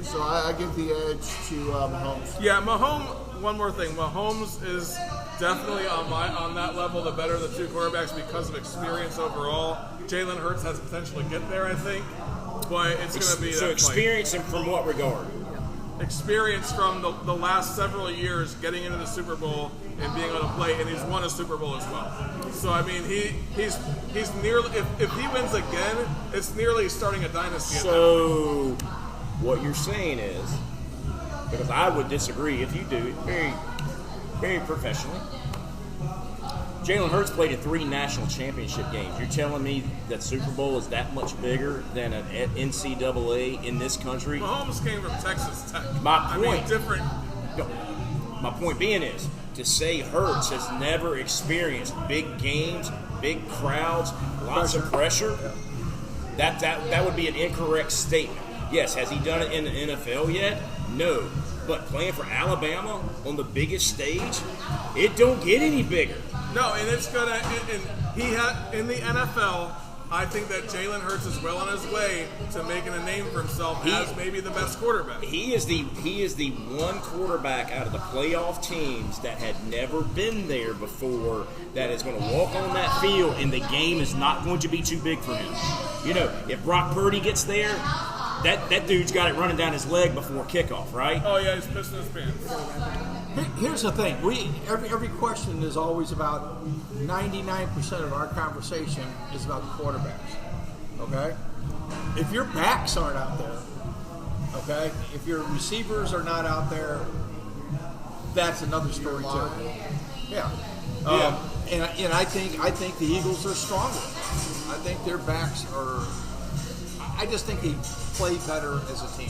So I give the edge to Mahomes. Yeah, one more thing. Mahomes is definitely on that level, the better of the 2 quarterbacks because of experience overall. Jalen Hurts has potential to get there, I think, but it's going to be so experience him from what regard? Experience from the last several years getting into the Super Bowl and being able to play, and he's won a Super Bowl as well. So I mean, he's nearly if he wins again, it's nearly starting a dynasty. So what you're saying is, because I would disagree if you do it very, very professionally. Jalen Hurts played in 3 national championship games. You're telling me that Super Bowl is that much bigger than an NCAA in this country? Mahomes came from Texas Tech. My point being is, to say Hurts has never experienced big games, big crowds, lots of pressure, that would be an incorrect statement. Yes, has he done it in the NFL yet? No. But playing for Alabama on the biggest stage, it don't get any bigger. No, and it's gonna. And he had in the NFL. I think that Jalen Hurts is well on his way to making a name for himself as maybe the best quarterback. He is the one quarterback out of the playoff teams that had never been there before that is going to walk on that field, and the game is not going to be too big for him. You know, if Brock Purdy gets there, that dude's got it running down his leg before kickoff, right? Oh yeah, he's pissing his pants. Here's the thing: every question is always about 99% of our conversation is about the quarterbacks. Okay, if your backs aren't out there, okay, if your receivers are not out there, that's another story too. Yeah, and I think the Eagles are stronger. I think their backs are. I just think they play better as a team.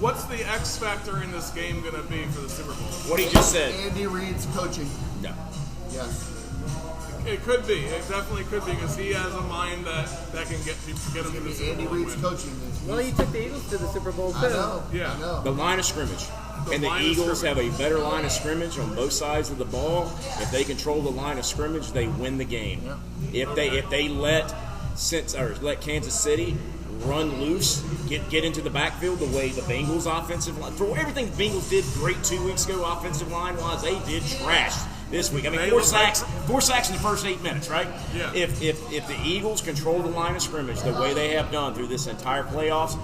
What's the X factor in this game going to be for the Super Bowl? What he just said. Andy Reid's coaching. No. Yes. It could be. It definitely could be because he has a mind that can get him to the Super Andy Bowl. Reid's coaching. Well, he took the Eagles to the Super Bowl, too. I know. Yeah. I know. The line of scrimmage. And the line of Eagles scrimmage. have a better line of scrimmage on both sides of the ball. If they control the line of scrimmage, they win the game. Yeah. If they let Kansas City run loose, get into the backfield the way the Bengals offensive line, for everything the Bengals did great 2 weeks ago offensive line wise, they did trash this week. I mean, four sacks in the first 8 minutes, right? Yeah. If the Eagles control the line of scrimmage the way they have done through this entire playoffs,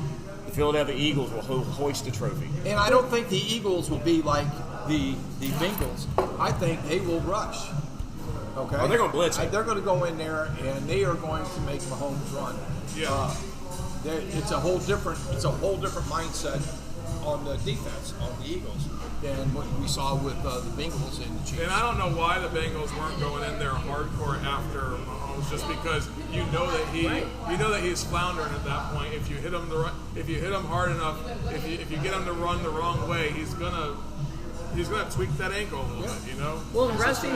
the Philadelphia Eagles will hoist the trophy. And I don't think the Eagles will be like the Bengals. I think they will rush. Okay. Oh, they're going to blitz it. They're going to go in there and they are going to make Mahomes run. Yeah. It's a whole different mindset on the defense on the Eagles than what we saw with the Bengals and the Chiefs. And I don't know why the Bengals weren't going in there hardcore after Mahomes, just because you know that he's floundering at that point. If you hit him hard enough, if you get him to run the wrong way, he's gonna tweak that ankle a little bit, you know. Well, rushing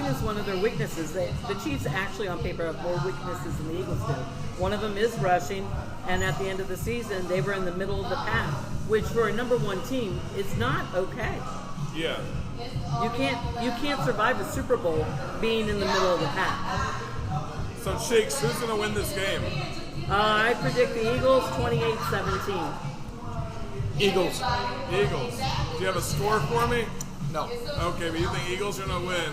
is one of their weaknesses. The Chiefs actually, on paper, have more weaknesses than the Eagles do. One of them is rushing, and at the end of the season, they were in the middle of the pack, which for a number one team is not okay. Yeah. You can't survive a Super Bowl being in the middle of the pack. So, Shakes, who's going to win this game? I predict the Eagles 28-17. Eagles. Eagles. Do you have a score for me? No. Okay, but you think Eagles are going to win.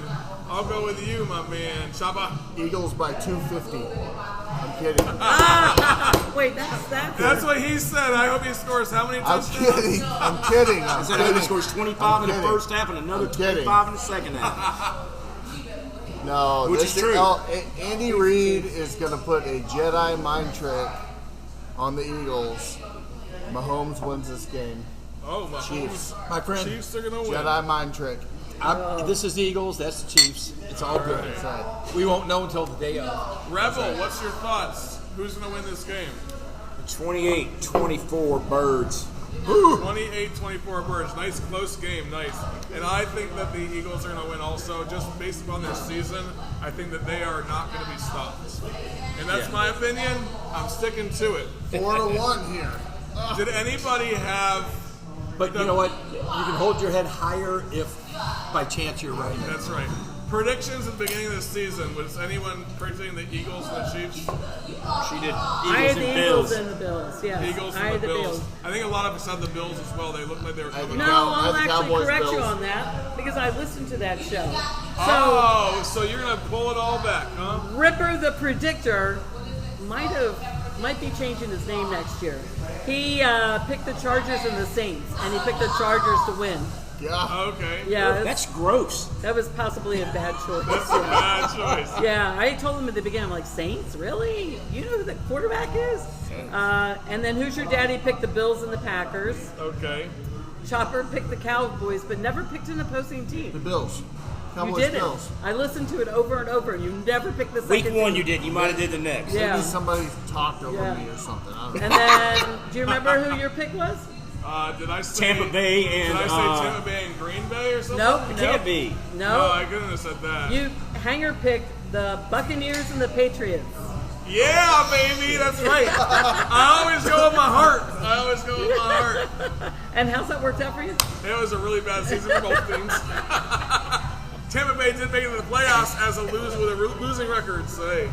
I'll go with you, my man. Shaba. Eagles by 250. I'm kidding. Wait, that's That's what he said. I hope he scores how many I'm touchdowns? kidding. I'm kidding. I'm He said he kidding. scores 25 in the kidding. first half and another I'm kidding. 25 in the second half. No, Which this is true. Andy Reid is going to put a Jedi mind trick on the Eagles. Mahomes wins this game. Oh, my Chiefs. My friend, Chiefs are going to win. Jedi mind trick. this is the Eagles, that's the Chiefs. It's all good. That's right. We won't know until the day of. Rebel, what's your thoughts? Who's going to win this game? 28-24 Birds. 28-24 Birds. Nice, close game. Nice. And I think that the Eagles are going to win also. Just based upon their season, I think that they are not going to be stopped. And that's my opinion. I'm sticking to it. 4-1 here. Did anybody have... But you know what? You can hold your head higher if by chance you're right. That's right. Predictions at the beginning of the season. Was anyone predicting the Eagles and the Chiefs? She did. I had Eagles the and Eagles Bills. and the Bills. Yes, Eagles I and had the the Bills. Bills. I think a lot of us had the Bills as well. They looked like they were coming No, up. I'll the actually Cowboys, correct you Bills. on that because I listened to that show. Oh, so you're going to pull it all back, huh? Ripper the Predictor might be changing his name next year. He picked the Chargers and the Saints, and he picked the Chargers to win. Yeah. Okay. Yeah, That's gross. that was possibly a bad choice. That's a bad choice. Yeah, I told him at the beginning, I'm like, Saints? Really? You know who the quarterback is? And then who's your daddy picked the Bills and the Packers. Okay. Chopper picked the Cowboys, but never picked an opposing The team. Bills. You Cowboys didn't. Bills. I listened to it over and over, and you never picked the Week second one team. you did. You might have did the next. Yeah. Maybe somebody talked over Yeah. me or something. I don't know. And then, do you remember who your pick was? Did I say Tampa Bay and Did I say Tampa Bay and Green Bay or something? Nope. it can't be. No, No. I couldn't have said that. You Hanger picked the Buccaneers and the Patriots. Yeah, baby, that's right. I always go with my heart. And how's that worked out for you? It was a really bad season for both teams. Tampa Bay did make it to the playoffs as a loser with a losing record, so hey,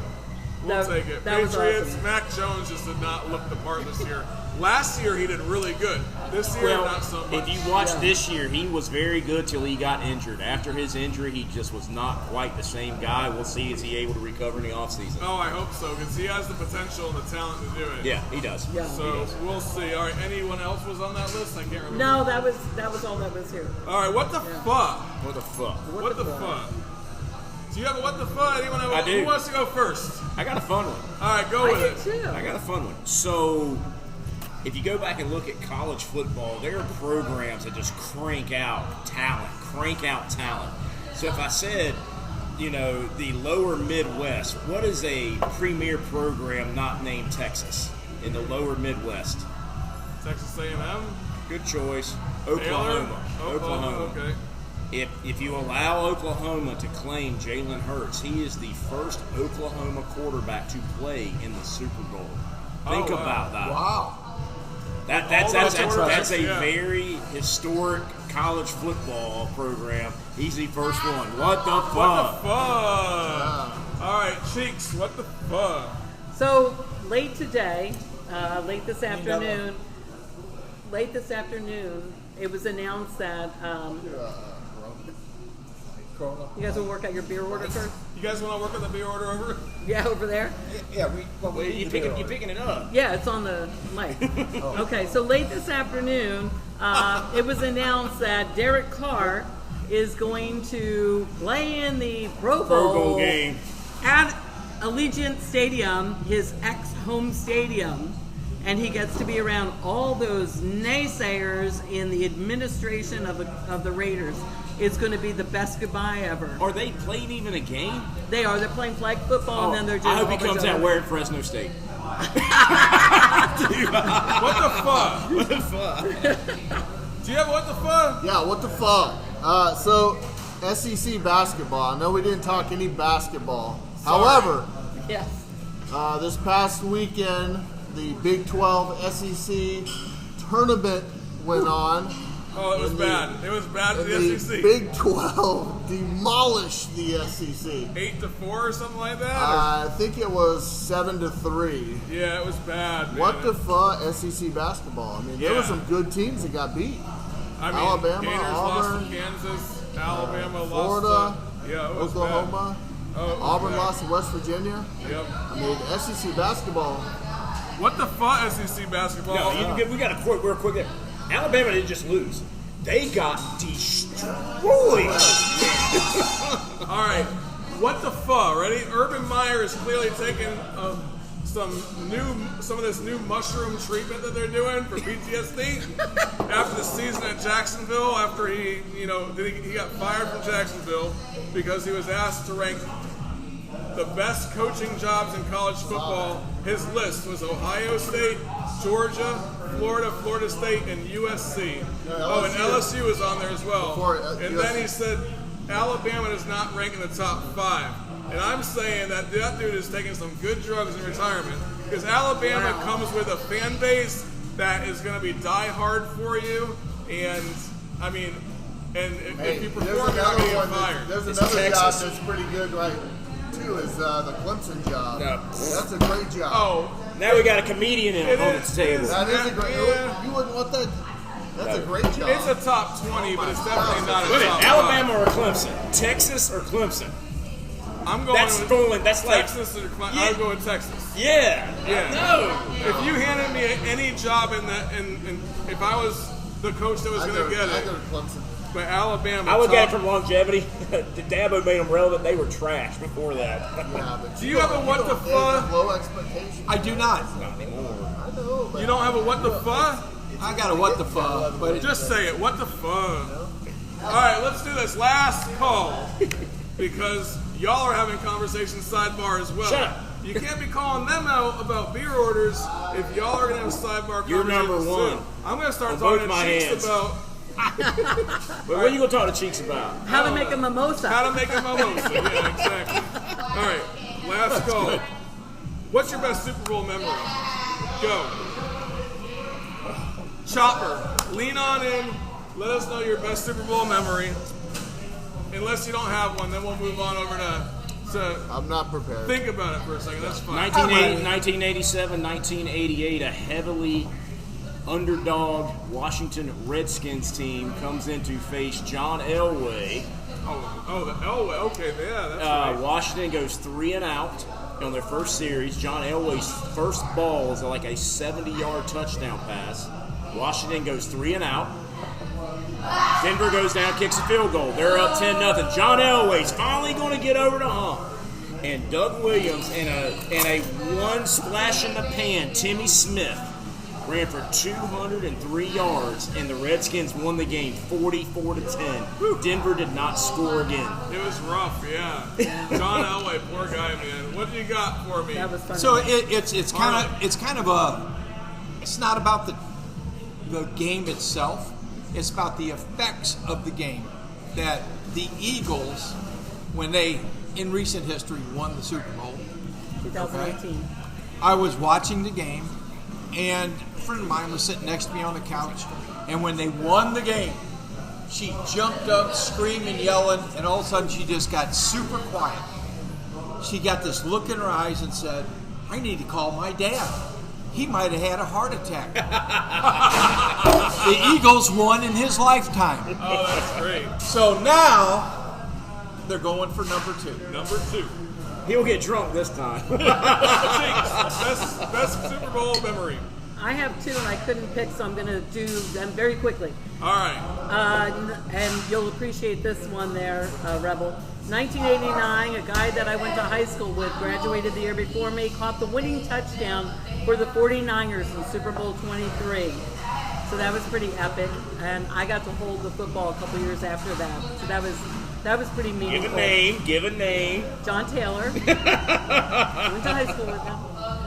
we'll take it. That was Patriots, awesome. Mac Jones just did not look the part this year. Last year he did really good. This year, not so much. If you watch this year, he was very good till he got injured. After his injury, he just was not quite the same guy. We'll see, is he able to recover in the offseason? Oh, I hope so, because he has the potential and the talent to do it. Yeah, he does. Yeah. So we'll see. All right, anyone else was on that list? I can't remember. No, that was all that was here. All right, what the fuck? What the fuck? What the fuck? Do you have a what the fuck? Anyone have I do. Who wants to go first? I got a fun one. All right, go with it. Too. I got a fun one. So, if you go back and look at college football, there are programs that just crank out talent. So if I said, the lower Midwest, what is a premier program not named Texas in the lower Midwest? Texas A&M. Good choice. Oklahoma. Oklahoma. Okay. If you allow Oklahoma to claim Jalen Hurts, he is the first Oklahoma quarterback to play in the Super Bowl. Think wow. about that. Wow. That's a yeah. very historic college football program. He's the first one. What the fuck? What the fuck? All right, Cheeks, what the fuck? So late today, late this afternoon, it was announced that you guys will work out your beer order first. You guys want to work on the beer order over? Yeah, over there. Yeah, You picking it up? Yeah, it's on the mic. Okay, so late this afternoon, it was announced that Derek Carr is going to play in the Pro Bowl game at Allegiant Stadium, his ex-home stadium, and he gets to be around all those naysayers in the administration of the Raiders. It's going to be the best goodbye ever. Are they playing even a game? They are. They're playing flag football, and then they're just. I hope he comes out wearing Fresno State. What the fuck? What the fuck? Do you have what the fuck? Yeah, what the fuck? So, SEC basketball. I know we didn't talk any basketball. Sorry. However, Yes. this past weekend, the Big 12 SEC tournament went on. Oh, it was bad. It was bad for And the the SEC. Big 12 demolished the SEC. 8-4 or something like that. I think it was 7-3. Yeah, it was bad. Man. What the fuck, SEC basketball? I mean, there were Yeah. some good teams that got beat. I mean, Alabama, Gators lost Auburn, to Kansas. Alabama lost Florida, to, it was Oklahoma, bad. Oh, it was Auburn bad. lost to West Virginia. Yep. I mean, SEC basketball. What the fuck, SEC basketball? No, we got to quit real quick there. Alabama didn't just lose. They got destroyed. All right, what the fuck? Ready? Urban Meyer is clearly taking some of this new mushroom treatment that they're doing for PTSD after the season at Jacksonville. After he got fired from Jacksonville because he was asked to rank the best coaching jobs in college football. His list was Ohio State, Georgia, Florida, Florida State, and USC. Oh, and LSU was on there as well. And then he said Alabama does not rank in the top 5. And I'm saying that dude is taking some good drugs in retirement because Alabama comes with a fan base that is going to be diehard for you. And I mean, if you perform, you're not going to get fired. There's It's another job Texas. that's pretty good, right? Too is the Clemson job. No. That's a great job. Oh, Now we got a comedian It on is- the table. That is a great. Yeah. You wouldn't want that. That's a great job. it's a top 20, but it's definitely not a Wait a top minute, 5. Alabama or Clemson? Texas or Clemson? I'm going That's with fooling. That's like, Texas or Clemson. Yeah. I'll go with Texas. yeah. Yeah. No. If you handed me any job in if I was the coach that was I going go to get I it, go to Clemson. but Alabama. I look at it top- from longevity. The Dabo made them relevant. They were trash before that. Yeah, but Do you have a what the they have fuck? low expectations. I do not. Not anymore. I know. But You don't have a what the fuck? I got a what the fuck, but Just say it. What the fuck? All right, let's do this. Last call. Because y'all are having conversations sidebar as well. Shut up. You can't be calling them out about beer orders if y'all are going to have sidebar You're conversations number one. too. I'm going to start On talking both to my Cheeks hands. about But what are you going to talk to Cheeks about? How to make a mimosa. how to make a mimosa. Yeah, exactly. All right, last call. What's your best Super Bowl memory? Go. Chopper, lean on in. Let us know your best Super Bowl memory. Unless you don't have one, then we'll move on over to I'm not prepared. think about it for a second. That's fine. 1987, 1988, a heavily underdog Washington Redskins team comes in to face John Elway. The Elway. Okay, yeah, that's right. Washington goes 3 and out on their first series. John Elway's first ball is like a 70-yard touchdown pass. Washington goes 3 and out. Denver goes down, kicks a field goal. They're up 10-0. John Elway's finally going to get over the hump. And Doug Williams and a one splash in the pan, Timmy Smith, ran for 203 yards, and the Redskins won the game 44-10. Denver did not score again. It was rough, yeah. John Elway, poor guy, man. What do you got for me? That was funny. So it's not about the game itself. It's about the effects of the game. That the Eagles, when they in recent history won the Super Bowl, 2018. I was watching the game, and a friend of mine was sitting next to me on the couch, and when they won the game, she jumped up, screaming, yelling, and all of a sudden she just got super quiet. She got this look in her eyes and said, "I need to call my dad. He might have had a heart attack." The Eagles won in his lifetime. Oh, that's great. So now they're going for number 2. Number 2. He'll get drunk this time. Best Super Bowl memory. I have 2 and I couldn't pick, so I'm going to do them very quickly. All right. And you'll appreciate this one there, Rebel. 1989, a guy that I went to high school with, graduated the year before me, caught the winning touchdown for the 49ers in Super Bowl 23. So that was pretty epic, and I got to hold the football a couple years after that. So that was pretty meaningful. Give a name. John Taylor. I went to high school with him.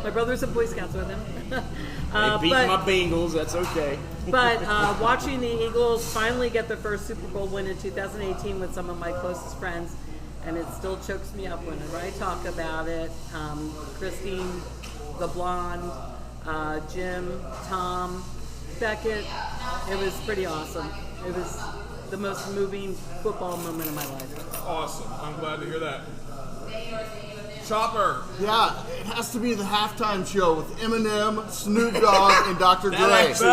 My brother's in Boy Scouts with him. They beat my Bengals, that's okay. But watching the Eagles finally get their first Super Bowl win in 2018 with some of my closest friends, and it still chokes me up whenever I talk about it. Christine, the blonde, Jim, Tom, Beckett. It was pretty awesome. It was the most moving football moment of my life. Awesome. I'm glad to hear that. Chopper. Yeah, it has to be the halftime show with Eminem, Snoop Dogg, and Dr. Dre. Awesome.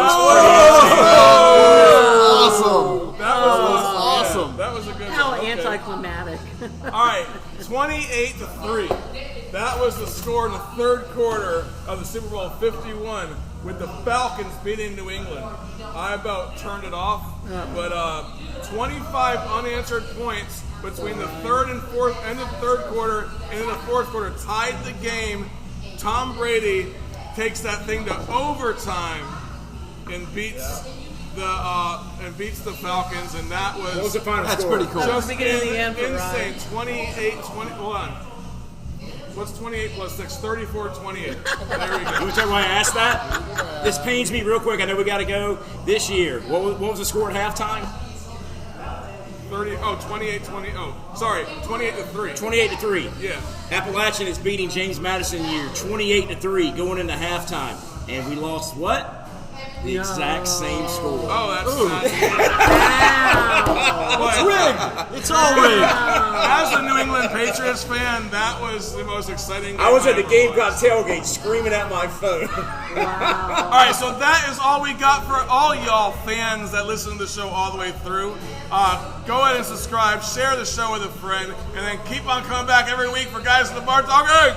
That was awesome. Yeah, that was a good How one. Okay. anticlimactic. All right, 28-3. That was the score in the third quarter of the Super Bowl 51 with the Falcons beating New England. I about turned it off, but 25 unanswered points between the third and fourth end of the third quarter and in the fourth quarter tied the game. Tom Brady takes that thing to overtime and beats the Falcons, and that was What was the final That's score? pretty cool. just Beginning of the end for insane. Ryan. 28-20. Hold on. What's 28 plus 6? 34-28. There we Can go. we tell you why I asked that? This pains me real quick. I know we got to go this year. What was the score at halftime? 28-20. Oh, sorry, 28-3. 28-3. Yeah. Appalachian is beating James Madison year 28-3 going into halftime. And we lost what? The exact same score. Oh, that's not It's rigged. It's all rigged. As a New England Patriots fan, that was the most exciting game I was at the ever Gamecock watched. tailgate screaming at my phone. All right, so that is all we got for all y'all fans that listen to the show all the way through. Go ahead and subscribe, share the show with a friend, and then keep on coming back every week for Guys in the Bar Talking.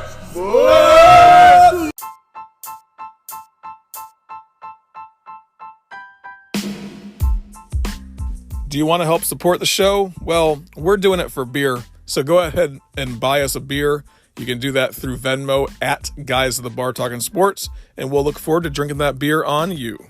Do you want to help support the show? Well, we're doing it for beer. So go ahead and buy us a beer. You can do that through Venmo at Guys at the Bar Talking Sports, and we'll look forward to drinking that beer on you.